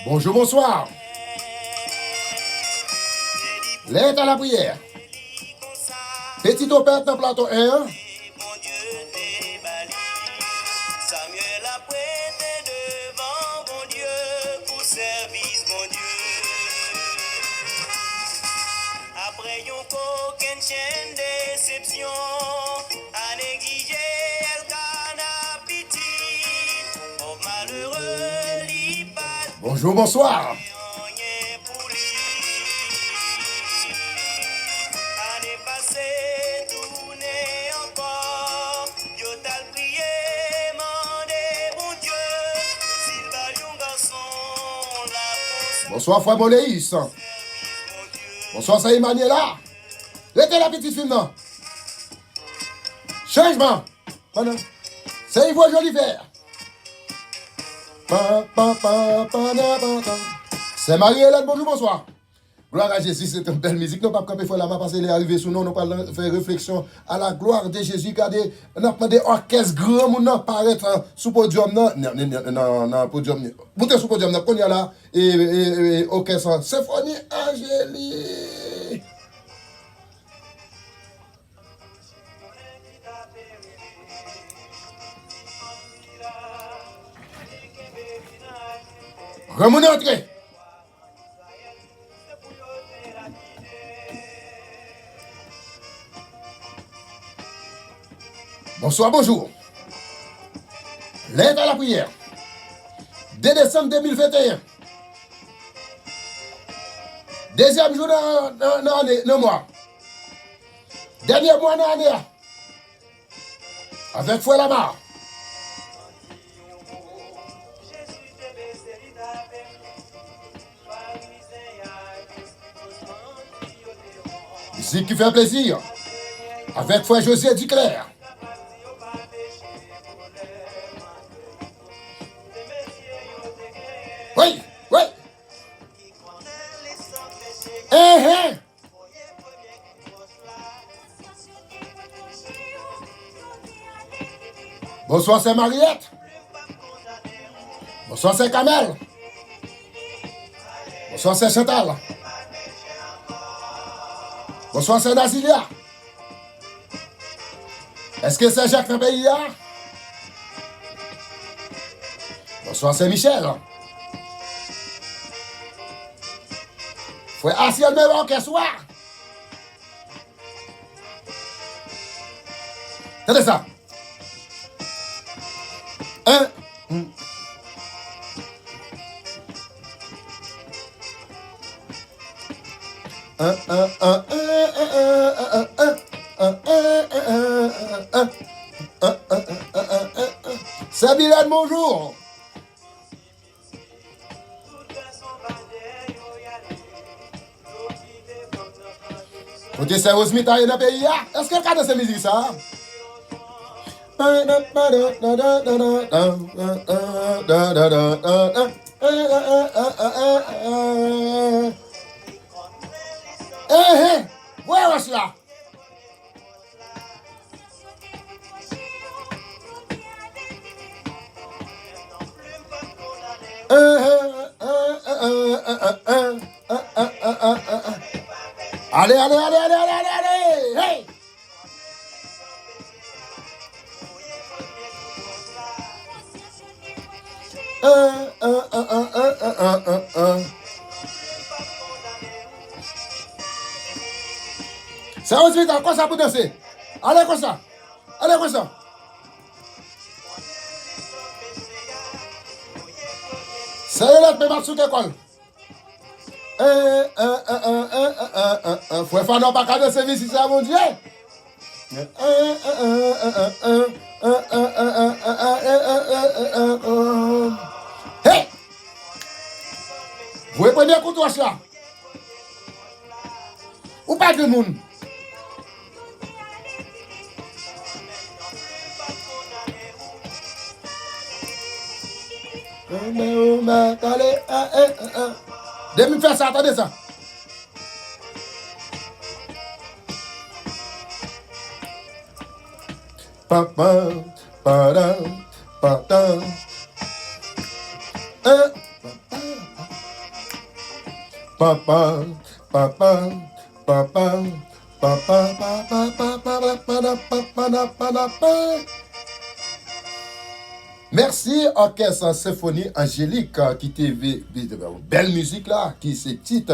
Bonjour, bonsoir. L'aide à la prière. Petit opère dans plateau 1. Samuel a prêté devant mon Dieu pour service, mon Dieu. Après yon coquin chaîne déception, à négliger Elkana piti, oh malheureux li pas. Bonjour, bonsoir. Année passée, tourner encore, yo t'al prié, mandé bon Dieu, s'il va yon garçon, la Bonsoir, frère Moléis. Bonsoir, c'est Emmanuela. Laissez la petite fille, non. Changement. Voilà. C'est Yves Jolifer. C'est Marie-Hélène, bonjour, bonsoir. Gloire à Jésus, c'est une belle musique. Nous ne pouvons pas camper là-bas parce qu'elle est arrivée sous nous. Nous allons faire réflexion à la gloire de Jésus. Regardez, nous avons des orchestres grands qui apparaissent sous le podium. Non, podium. Boutez sous le podium. Nous avons là, et orchestre Symphonie Angélique. Remonez entrée. Bonsoir, bonjour. L'aide à la prière. 2 décembre 2021. Deuxième jour dans le mois. Dernier mois dans l'année. Avec Fouet Lamar. Musique qui fait plaisir. Avec Frère José Duclerc. Oui, oui. Bonsoir, c'est Mariette. Bonsoir, c'est Kamel. Bonsoir, c'est Chantal. Bonsoir, c'est Nazilia. Est-ce que c'est Jacques Napéia? Bonsoir, c'est Michel. Faut assurer le même que soir. Tenez ça. C'est Bilal, bonjour. Vous dites c'est Osmita dans le pays. Est-ce que le cas de cette musique ça? Ouais, ouais, là. Allez, allez, allez, allez, allez, allez, allez, hey! C'est ensuite, quoi ça pour danser? Allez, comme ça. Allez, comme ça. C'est là, mais Matsu d'école. Faut faire non pas qu'à danser ici, c'est mon Dieu. Hey! Vous prenez un coup de roche là? Ou pas de monde? Demi faire ça, attendez ça. Papa, pada, pada. Papa, papa, papa, papa, papa, papa, papa, papa. Merci, Orchestre Symphonie Angélique, qui TV, belle musique là, qui c'est petite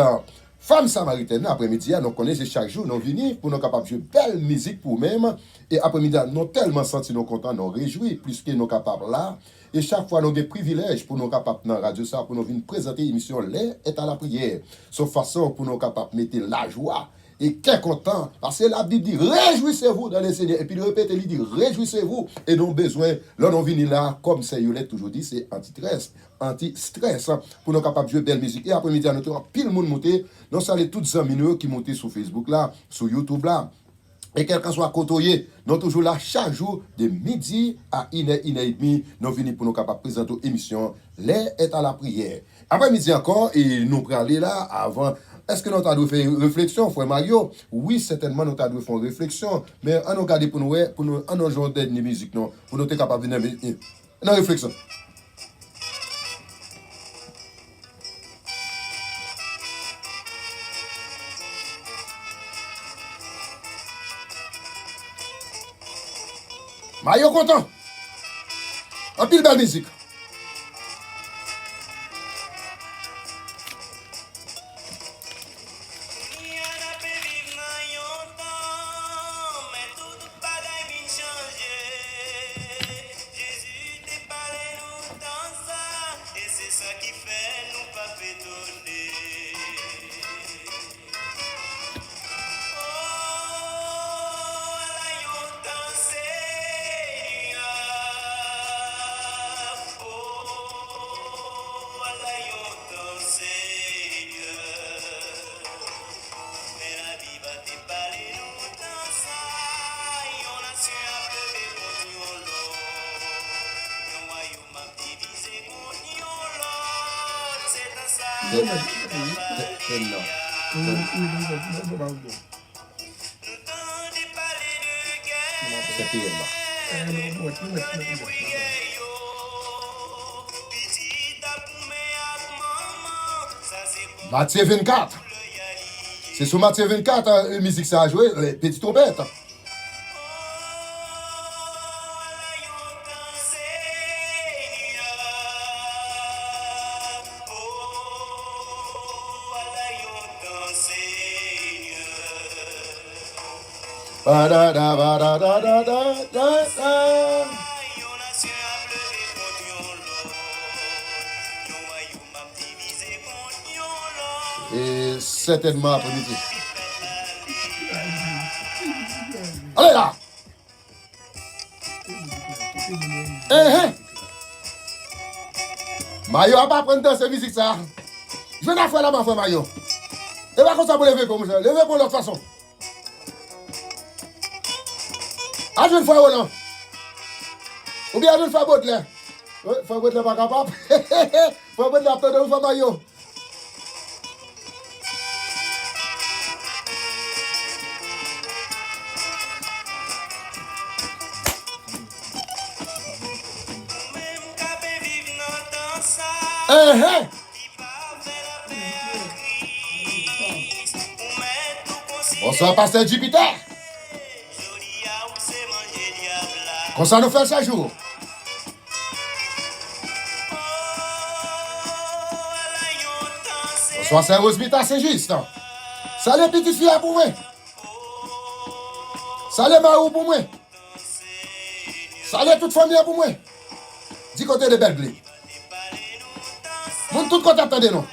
femme samaritaine. Après-midi, nous connaissons chaque jour, nous venons pour nous capables de jouer belle musique pour nous-mêmes. Et après-midi, nous tellement senti nous contents, nous réjouis, plus que nous capables là. Et chaque fois, nous avons des privilèges pour nous capables dans la radio, ça, pour nous venir présenter l'émission Les est à la prière. Sauf façon pour nous capables de mettre la joie. Et qu'est content, parce que la Bible dit réjouissez-vous dans les Seigneurs. Et puis il répète, il dit réjouissez-vous. Et non besoin, là, on vient là, comme c'est Yolette toujours dit, c'est anti-stress. Pour nous capables de jouer belle musique. Et après-midi, nous avons pile monde monté. Nous saluons toutes les amis qui montent sur Facebook là, sur YouTube là. Et quelqu'un soit côtoyé, nous toujours là chaque jour de midi à 1h30, nous venons pour nous capables de présenter l'émission Les est à la prière. Après midi encore, et nous pour aller là avant. Est-ce que nous avons fait une réflexion, frère Mario? Oui, certainement, nous avons fait une réflexion, mais on a regardé pour nous jouer de musique, non, pour nous être capables de venir dans la réflexion. Mario content. Un pile belle musique. Matthieu 24. C'est sur Matthieu 24, la musique ça a joué, les petites trompettes. Et certainement après-midi. Allez là! Mayo a pas prendre dans cette musique ça. Je vais la faire là, ma frère Mayo. Et pas comme ça pour lever comme ça. Lever pour l'autre façon. Ah, je vais faire Roland. Ou bien je vais faire Baudelaire. Faire Baudelaire pas capable. Faire Baudelaire attendre de faire Mayo. Bonsoir, pasteur Jupiter. Comme ça nous fait chaque jour. Bonsoir, c'est Rosmita, c'est juste. Salut, petite fille pour moi. Salut, Marou pour moi. Salut, toute famille pour moi. Du côté de Belglé. Moun tout côté attendez nous.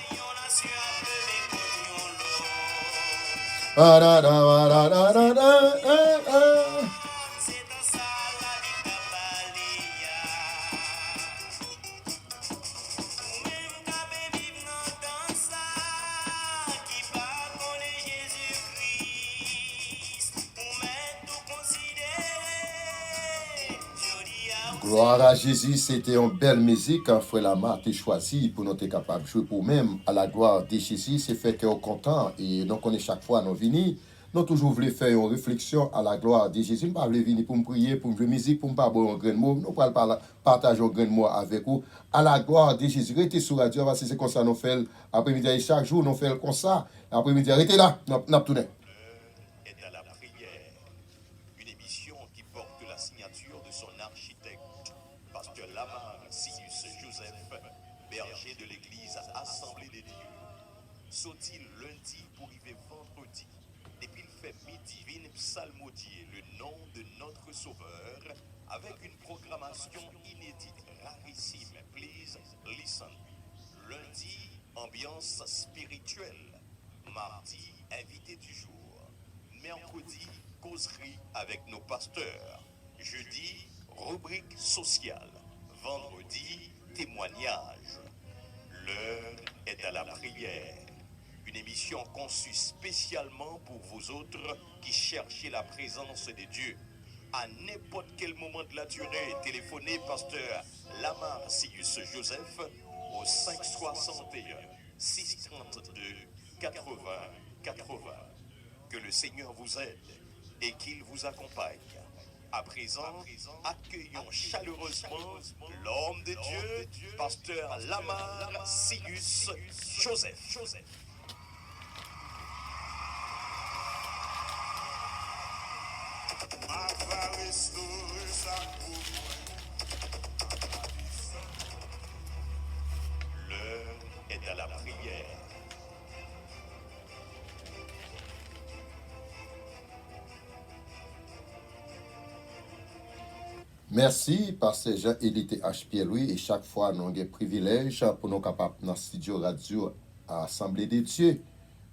Gloire à Jésus, c'était une belle musique, frère Lama, tu choisi pour nous être capable de jouer pour même à la gloire de Jésus, c'est fait qu'on est content et donc on est chaque fois nous venir nous toujours voulu faire une réflexion à la gloire de Jésus. Nous ne pas venir pour me prier, pour me jouer musique, pour me pas boire un grain de mot. Nous pas partager un grain de mot avec vous. À la gloire de Jésus. Restez sur radio, parce que c'est comme ça nous faisons après-midi et chaque jour, nous faisons comme ça. Après-midi, restez là, nous tournons. Est à la prière, une émission qui porte la signature de son architecte, Pasteur Lamar Sius Joseph, berger de l'église Assemblée des Dieux. Sont-ils lundi pour arriver vendredi? Depuis le fait midi, vient psalmodier le nom de notre Sauveur avec une programmation inédite, rarissime. Please listen. Lundi, ambiance spirituelle. Mardi, invité du jour. Mercredi, causerie avec nos pasteurs. Jeudi, rubrique sociale. Vendredi, témoignage. L'heure est à la prière. Une émission conçue spécialement pour vous autres qui cherchez la présence de Dieu. À n'importe quel moment de la durée, téléphonez Pasteur Lamar Sius Joseph au 561 632 80 80. Que le Seigneur vous aide et qu'il vous accompagne. À présent, accueillons chaleureusement l'homme de Dieu, Pasteur Lamar Sius Joseph. L'heure est à la prière. Merci, Pasteur Jean-Élité H. Pierre-Louis, et chaque fois, nous avons un privilège pour nous capables dans le studio radio à Assemblée des Dieux.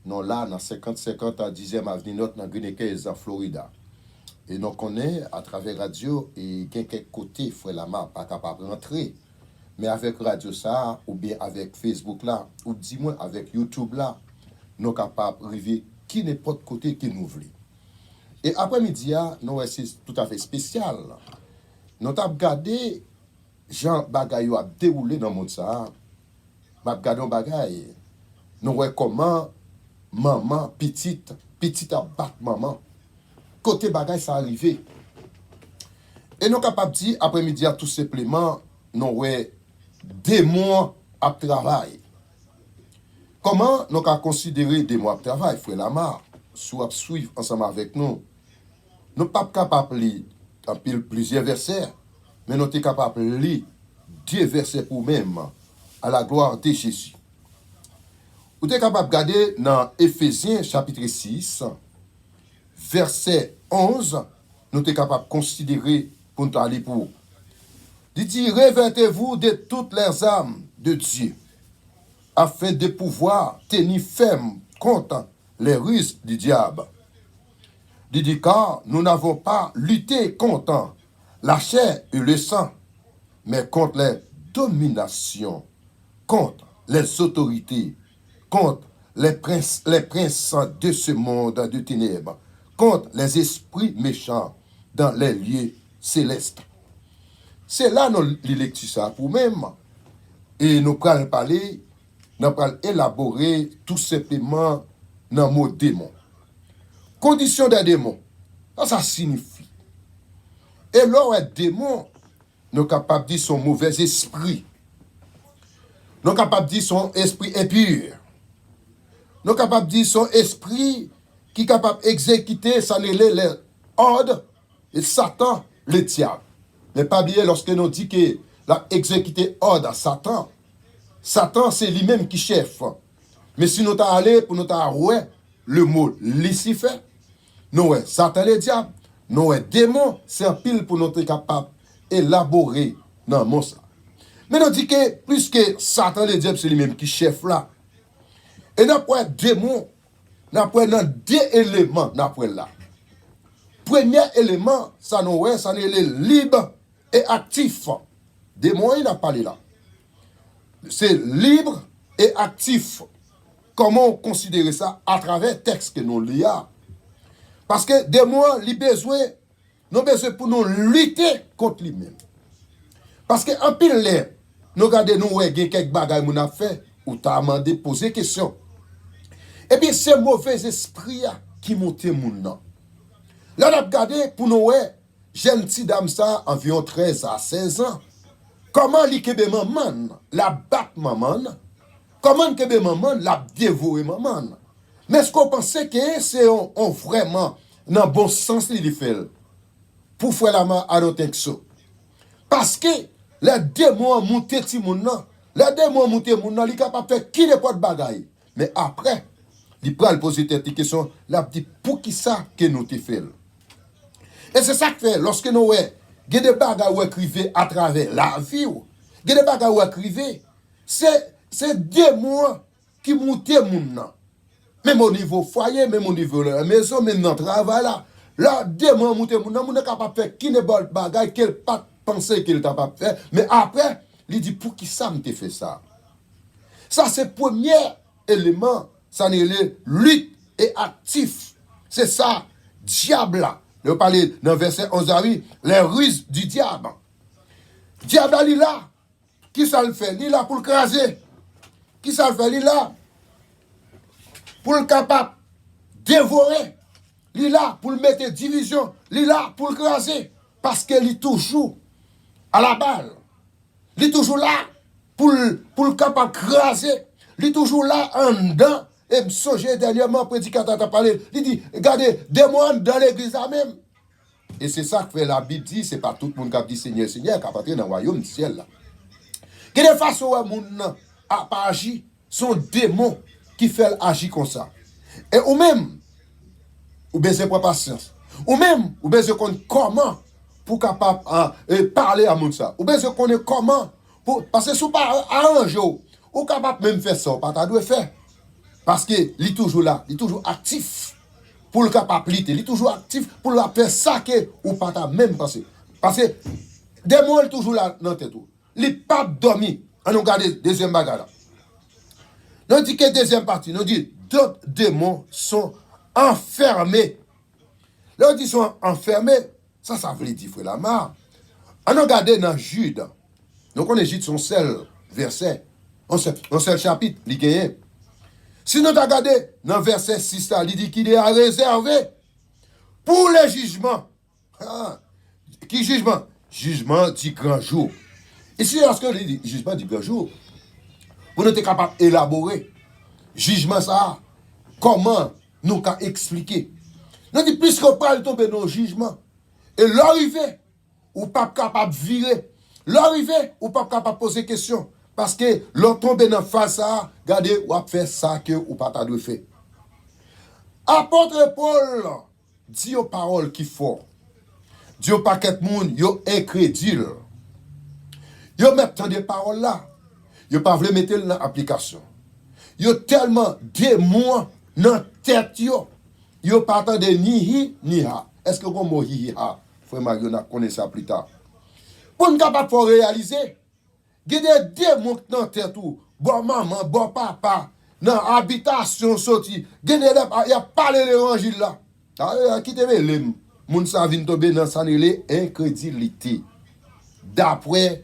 Nous là, dans 50-50 à 10e avenue Notre, dans Greenacres, en Florida. Et nous connaissons à travers radio, et quelques côtés, frère Lamar, pas capable de rentrer. Mais avec radio ça, ou bien avec Facebook là, ou dis-moi avec YouTube là, nous sommes capables de arriver qui n'importe côté que nous voulons. Et après-midi, nous c'est tout à fait spécial. Nous avons regardé Jean Bagay a déroulé dans le monde ça. Nous avons regardé Bagay. Nous voyons comment maman, petite a battu maman. Côté Bagay, ça arrivé. Et nous sommes capables de dire, après-midi, tout simplement, nous voyons démons à travail. Comment nous avons considéré démons à travail, frère Lamar, soit suivre ensemble avec nous. Nous ne sommes pas capables de lire en pile plusieurs versets, mais nous sommes capables de lire 2 versets pour même, à la gloire de Jésus. Vous êtes capable de regarder dans Éphésiens chapitre 6, verset 11, nous sommes capables de considérer pour nous aller pour. Il dit, revêtez-vous de toutes les armes de Dieu, afin de pouvoir tenir ferme contre les ruses du diable. Il dit, car nous n'avons pas lutté contre la chair et le sang, mais contre les dominations, contre les autorités, contre les princes de ce monde de ténèbres, contre les esprits méchants dans les lieux célestes. C'est là nous lectures ça pour même. Et nous allons parler, nous allons élaborer tout simplement dans le mot démon. Condition des démons. Ça signifie. Et là, un démon, nous sommes capables de dire son mauvais esprit. Nous sommes capables de dire son esprit impur. Nous sommes capables de dire son esprit qui est capable d'exécuter les ordres et Satan, le diable. Mais pas oublier lorsque nous dit que l'a exécuté ordre à Satan, Satan c'est lui-même qui chef. Mais si nous t'allons allé pour nous t'arrouer le mot Lucifer, nous Satan le diable, nous démon, c'est un pile pour nous être capable d'élaborer dans le mot ça. Mais nous dit que plus que Satan le diable c'est lui-même qui chef là. Et nous avons démon, nous avons 2 éléments là. Premier élément, ça nous est libre et actif. Démon, il a parlé là. C'est libre et actif. Comment considérer ça à travers le texte que nous lisons? Parce que démon, il a besoin, nous avons besoin pour nous lutter contre lui-même. Parce que en pile, nous regardons, nous avons quelques bagages qu'on a fait, ou tu as demandé, poser question. Et puis, c'est mauvais esprit qui monte moun nan. Là, on a regardé pour nous, jeune petit dame ça, environ 13 à 16 ans. Comment li kebe maman, la bat maman, comment kebe maman, la dévorer maman. Mais est-ce qu'on pensait que c'est on vraiment, dans bon sens, li fait pour faire la main à notre so. Parce que les démons montent ti moun nan, les démons montent moun nan, li capable faire qui n'importe bagaille. Mais après, il pral poser cette question, la dit pour qui ça que nous te fait. Et c'est ça que fait lorsque nous ouais, il y a des bagages ou écrivez à travers la vie, il y a des bagages ou écrivez, c'est démons qui montent moun nan. Même au niveau foyer, même au niveau de la maison, même dans le travail là. Là, démon monte moun nan, moun capable de faire qui ne bol bagay qu'elle pas penser qu'il t'a pas faire, mais après, il dit pour qui ça me te fait ça. Ça c'est le premier élément, ça n'est le lutte et actif. C'est ça, diable là. Je vais parler dans le verset 11 à 8, les ruses du diable. Diable là, il est là. Qui ça le fait? Il est là pour le craser. Qui ça le fait? Il est là pour le capable dévorer. Il est là pour le mettre division. Il est là pour le craser. Parce qu'il est toujours à la balle. Il est toujours là pour le capable craser. Il est toujours là en dedans. Et me songer dernièrement, prédicateur a parlé. Il dit, regardez, des mois dans l'église même. Et c'est ça que la Bible dit, c'est pas tout le monde qui dit Seigneur, Seigneur, qui a entré dans le royaume du ciel. Que de façon où le monde n'a pas agi, sont démons qui fait agir comme ça. Et ou même, ou besoin de patience. Ou même, ou besoin de connaître comment pour capable parler à monde ça. Ou besoin de connaître comment, parce que si vous pas arrangé, ou capable même faire ça, pas ta faire. Parce que il est toujours là, il est toujours actif pour le capabilité, il est toujours actif pour le faire ça que ou pas ta même pensé. Parce que des mots il toujours là dans tête. Il n'est pas dormi. On regarde deuxième bagarre. Nous dit que deuxième partie, nous dit d'autres démons sont enfermés. Là, on dit sont enfermés, ça veut dire frère Lamar. On regarde dans Jude. Donc on est Jude son seul verset, on seul chapitre, il gagne. Si nous regardons dans verset 6, il dit qu'il est réservé pour le jugement. Ah, qui jugement? Jugement du grand jour. Ici, lorsque il dit jugement du grand jour, vous n'êtes capable d'élaborer jugement ça, comment nous qu'à expliquer. Nous dit puisqu'on parle de tomber dans le jugement, et l'arrivée, ou pas capable de virer, l'arrivée, ou pas capable de poser question. Parce que l'on tombe dans face ça, regardez, ou a fait ça que ou pas de fait. Apôtre Paul dit aux paroles qui fort. Dit aux paquet moun, yo incrédule. Yo mettent des paroles là. Yo pas voulu mettre dans l'application. Yo tellement démon dans tête yo. Yo pas attendre ni hi ni ha. Est-ce que vous mot hi ha? Frère Mario n'a connaît ça plus tard. Pour nous capable de réaliser. Il y a des démons dans la tête, bon maman, bon papa, dans l'habitation sorti. Il y a parlé de l'évangile là. Qui te met les gens qui tomber dans sa incrédulité. D'après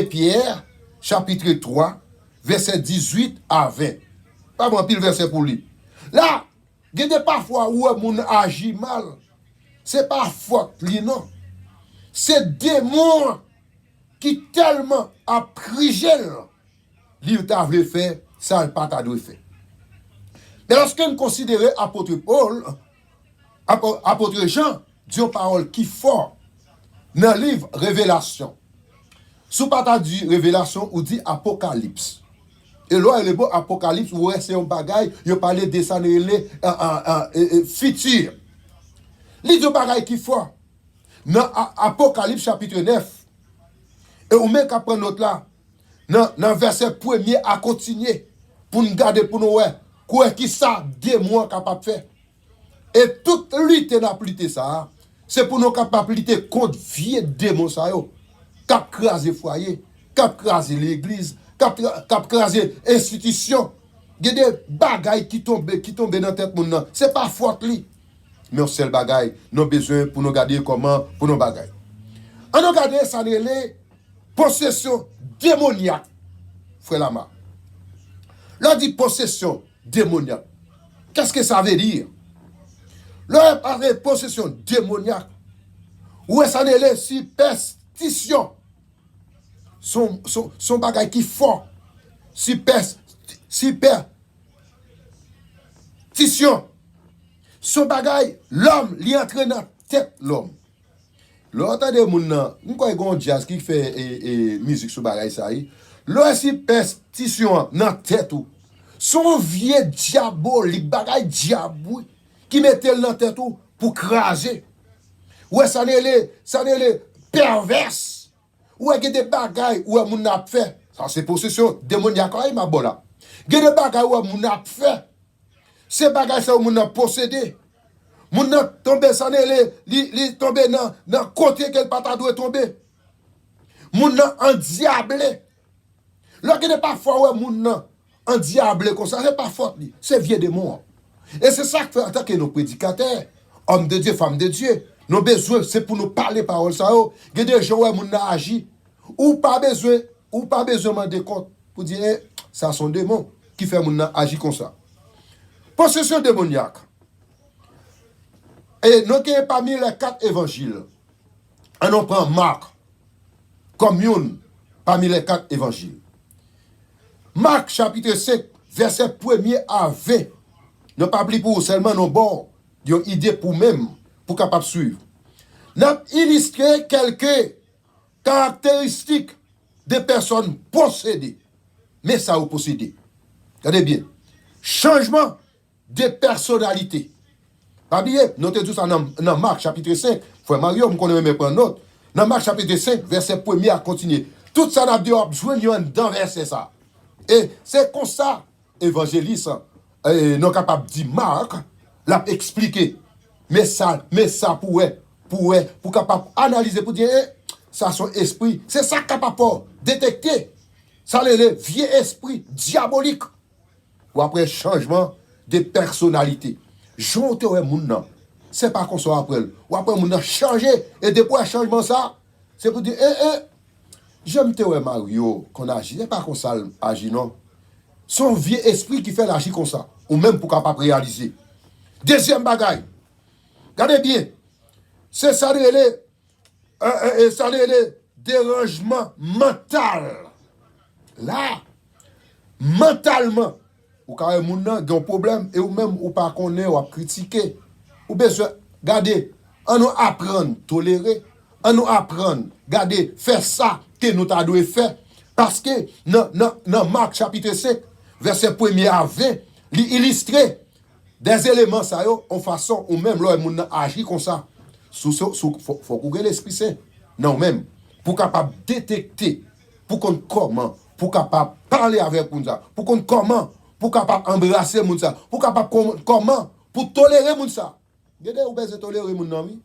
Pierre, chapitre 3, verset 18 à 20. Pas bon pile verset pour lui. Là, il y a des parfois où les gens agit mal. Ce n'est pas faute, non. C'est démons qui tellement a pris gel, il t'a voulu faire, ça n'a pas t'a dû faire. Mais lorsque nous considérons apôtre Paul, apôtre Jean, dit aux paroles qui fort, dans le livre Révélation, sous pas t'a dit Révélation ou dit Apocalypse. Et là, le beau Apocalypse, où c'est un bagaille, il parlait de ça, futur. Il dit un bagaille qui fort. Dans Apocalypse chapitre 9, et on met qu'à prendre notre là, dans le verset premier à continuer, pour nous garder, pour nous voir, quoi qui ça, démons capable de faire. Et toute lutte n'a plus ça, c'est pour nous capables de lutter contre vieux démons ça, qui a crasé foyer, qui a crasé l'église, qui a crasé l'institution. Il y a des bagailles qui tombent dans la tête de monde. Ce n'est pas faute li. Mais c'est le bagaille, nous avons besoin pour nous garder comment, pour nos bagailles. On a gardé ça, les possession démoniaque, frère Lama. Là, dit possession démoniaque. Qu'est-ce que ça veut dire? Leur parle possession démoniaque. Ou est-ce qu'on est superstition? Son bagage qui fort. Superstition. Son bagage, l'homme, li entraîne dans tête l'homme. L'autre de moun nan, m'koy gon jazz qui fait musique sur bagage ça yi. L'autre superstition dans tête ou. Son vieux diabolique bagage diabou qui mettait dans tête ou pour craser. Ouais ça n'est les perverse. Ouais des bagages ou moun n'a fait. Ça c'est possession démoniaque ma bola. Des bagages ou moun n'a fait. Ces bagages ça moun n'a possédé. Moun nan tombe ça li tombe dans côté quel pata doit tomber. Moun nan endiablé. Lorsque n'est pas fort ouais moun nan endiablé comme ça, c'est pas faute li, c'est vieux démon. Et c'est ça que fait attaquer nos prédicateurs, hommes de Dieu, femmes de Dieu. Nos besoins c'est pour nous parler parole ça yo. Il y a des gens ouais moun nan agi ou pas besoin demander compte pour dire ça sont démons qui fait moun nan agi comme ça. Possession démoniaque. Et nous qui parmi les 4 évangiles, on prend Marc comme une parmi les 4 évangiles. Marc chapitre 5, verset 1er à 20. Nous pas pris pour seulement nos bords, une idée pour même, pour capable suivre. Nous avons illustré quelques caractéristiques des personnes possédées. Mais ça ou possédé. Regardez bien. Changement de personnalité. Pas bien, notez tout ça dans Marc chapitre 5. Frère Mario, on connaît même prendre note. Dans Marc chapitre 5, verset 1er à continuer. Tout ça n'a pas besoin d'un verset ça. Et c'est comme ça, évangéliste, non capable de dire Marc, l'a expliqué. Mais ça pour capable analyser, pour dire, ça son esprit, c'est ça capable de détecter. Ça le vieux esprit diabolique. Ou après changement de personnalité. Jonte ouais moun nan. C'est pas qu'on soit après. Ou après moun nan changer et depuis un changement ça, c'est pour dire j'aime te ouais Mario qu'on agit, c'est pas qu'on ça agit non. Son vieux esprit qui fait l'agir comme ça ou même pour capable réaliser. Deuxième bagaille. Regardez bien. C'est ça le dérangement mental. Là mentalement ou quand moun nan gen problème et ou même ou pas connaît ou critiquer ou besoin garder on nous apprendre tolérer on nous apprendre garder faire ça que nous t'a doit faire parce que dans Marc chapitre 5 verset 1er à 20 il illustre des éléments ça yo en façon ou même là moun nan agit comme ça faut couper l'esprit saint non même pour capable détecter pour qu'on comment pour capable parler avec moun ça pour qu'on comment pour capable embrasser moun ça pour capable comment pour tolérer moun ça gade ou besoin tolérer moun nan oui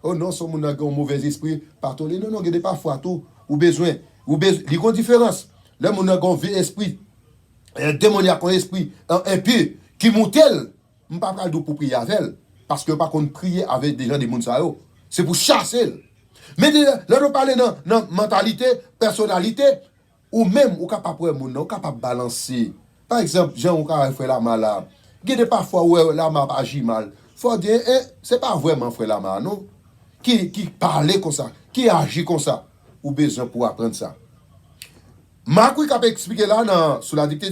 oh non son moun nan un mauvais esprit pas tolérer non gade parfois tout ou besoin li gon différence le moun nan un vieux esprit un démoniaque un esprit impur qui montel m pas pral pour prier avec elle parce que pas qu'on prier avec des gens des moun ça yo c'est pour chasser mais là nous parler dans mentalité personnalité ou même ou capable moun nan ou capable balancer. Par exemple, Jean ou fait la malade. Il y a parfois où la malade agit mal. Faut dire, c'est pas vraiment frère la malade, non? Qui parle comme ça, qui agit comme ça. Ou besoin pour apprendre ça. Marc, qui a expliqué là, sur la dictée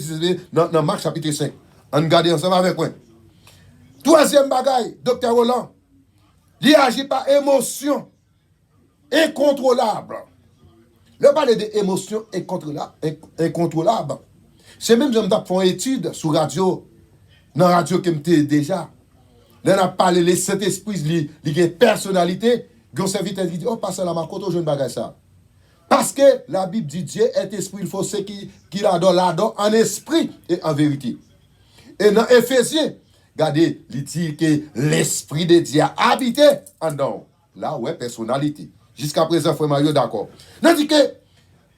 dans Marc chapitre 5. On regarde ensemble avec moi. Troisième bagaille, Dr. Roland. Il agit par émotion incontrôlable. Le parler d'émotion incontrôlable. C'est même, je me fait une étude sur radio, dans la radio que je déjà. Là, on a parlé de Saint-Esprit, il y a une personnalité, qui serviteur qui dit, oh, passe là, ma côte, je ne bagage ça. Parce que la Bible dit, Dieu est esprit, il faut ceux qui l'adorent en esprit et en vérité. Et dans Éphésiens, regardez, il dit que l'esprit de Dieu a habité en dedans. Là, ouais, personnalité. Jusqu'à présent, frère Mario, d'accord. On dit que,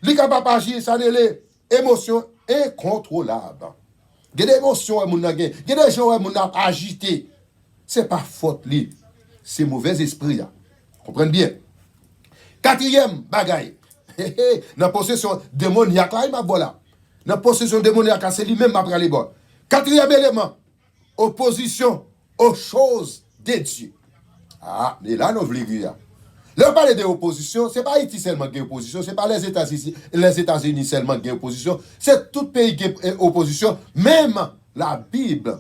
les capables d'agir, ça n'est l'émotion incontrôlable. Il y a des émotions qui sont il y a des gens qui sont agités. Ce n'est pas faute, c'est mauvais esprit. Comprenez bien. Quatrième bagaille. Dans la possession démoniaque, là, il m'a voilà. Dans la possession démoniaque, c'est lui-même qui a pris les bords. Quatrième élément, opposition aux choses de Dieu. Ah, mais là, nous voulons dire. Là, on parle de opposition, ce n'est pas Haïti seulement qui est opposition, ce n'est pas les États-Unis seulement qui est opposition, c'est tout pays qui est opposition, même la Bible.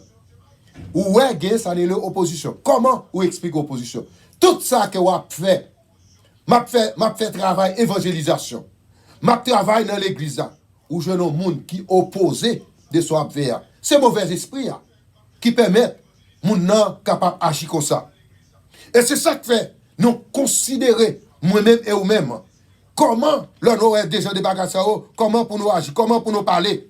Où est ça n'est l'opposition. Comment vous expliquez l'opposition? Tout ça que vous fait, m'a fait travail évangélisation. M'a travail dans l'église où je know monde qui opposé de soi vers. C'est mauvais esprit qui permettent moun nan capable agir comme ça. Et c'est ça que fait nous considérer moi-même et vous-même comment l'on aurait déjà des bagages ça, comment pour nous agir, comment pour nous parler.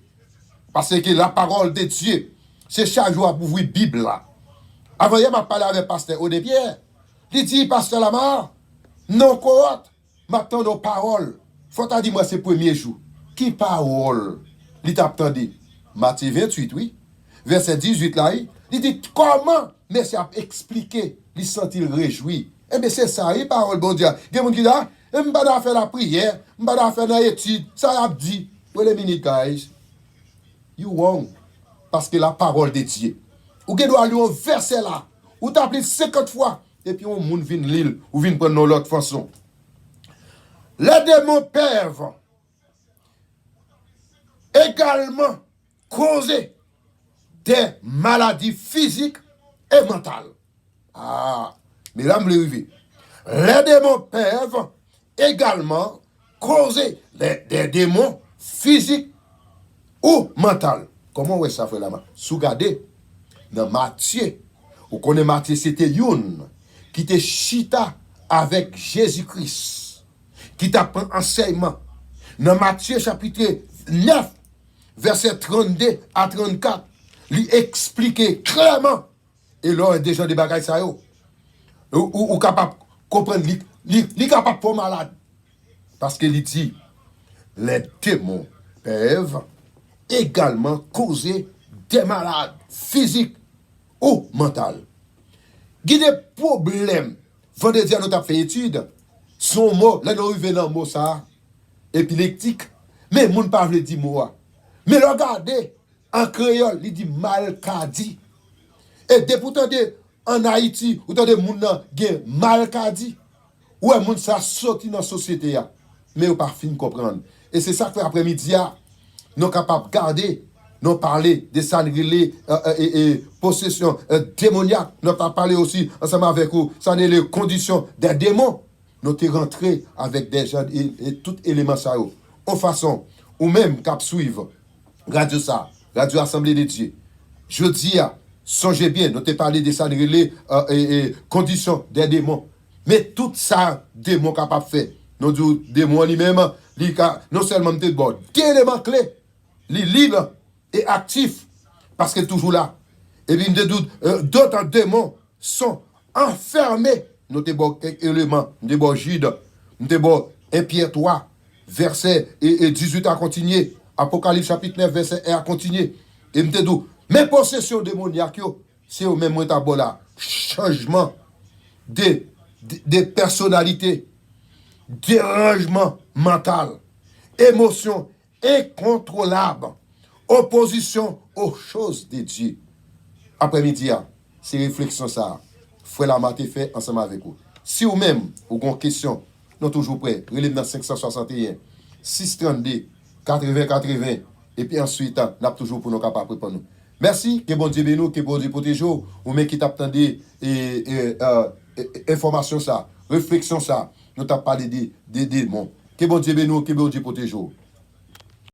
Parce que la parole de Dieu, c'est chaque jour pour ouvrir la Bible là. Avant hier, m'a parlé avec pasteur Odepierre. Il dit, pasteur Lamar, non cohorte, m'attend nos paroles. Faut dire moi c'est premier jour. Qui parole? Il t'a attendu. Matthieu 28, oui. Verset 18 là, il dit comment monsieur a expliqué, il sent-il réjoui. Eh bien c'est ça, il parole bon Dieu. Il y a des gens qui disent, je ne vais pas faire la prière, je ne vais pas faire l'étude, ça a dit. Wait a minute, guys. You wrong. Parce que la parole de Dieu. Ou que doit aller au verset là, ou t'appeler 50 fois, et puis on moun vin l'île, ou vin prendre l'autre façon. Les démons peuvent également causer des maladies physiques et mentales. Ah, mais là, je me les démons peuvent également causer des démons physiques ou mentaux. Comment est-ce que ça fait là-bas? Sous gardez, dans Matthieu, vous connaissez Matthieu, c'était Youn qui était chita avec Jésus-Christ, qui t'a pris enseignement. Dans Matthieu chapitre 9, verset 32 à 34, lui expliquer clairement, et là, déjà des bagages ça yo, ou capable de comprendre, lui capable pour malade. Parce qu'il dit, les démons peuvent également causer des malades physiques ou mentales. Il y a des problèmes. Vendredi, nous avons fait étude. Son mot, là, nous arrivons dans le mot ça, épileptique. Mais nous ne parlons pas de mot. Mais regardez, en créole, il dit malcadie. Et pourtant, en Haïti, ou des gens qui ont malcadie. Ou est moun ça sorti dans la société. Mais vous pas fin comprendre. Et c'est ça que après-midi, nous sommes capables de garder, nous parler de sanglés et possession démoniaque. Nous avons parlé aussi ensemble avec vous, ça n'est les conditions des démons. Nous sommes rentrés avec des gens et tout élément ça. En façon, ou même cap suivre, radio ça, radio Assemblée de Dieu. Je dis, songez bien, nous avons parlé de sanglés et conditions des démons. Mais tout ça, démons capables de faire. Nous disons, démons lui-même, non seulement de bon, des éléments clés. Les libre et actif parce qu'il est toujours là. Et puis, d'autres démons sont enfermés. Nous avons quelques éléments, nous avons Jude, nous avons 1 Pierre 3, verset et 18 à continuer. Apocalypse chapitre 9, verset 1 à continuer. Et nous avons mes possessions démoniaques, c'est au même moment là. Changement de personnalité, dérangement mental, émotion incontrôlable, opposition aux choses de Dieu. Après-midi, c'est réflexion ça. Frère Lamar fait ensemble avec vous. Si vous-même, vous avez une question, nous sommes toujours prêts. Relève dans 561, 632, 80, 80. Et puis ensuite, nous sommes toujours pour nous capables de répondre. Merci, que bon Dieu bénisse, que bon Dieu protège vous. Vous-même qui t'attendez information ça, réflexion ça. Nous t'avons parlé des démons. Que bon Dieu bénisse, que bon Dieu protège vous.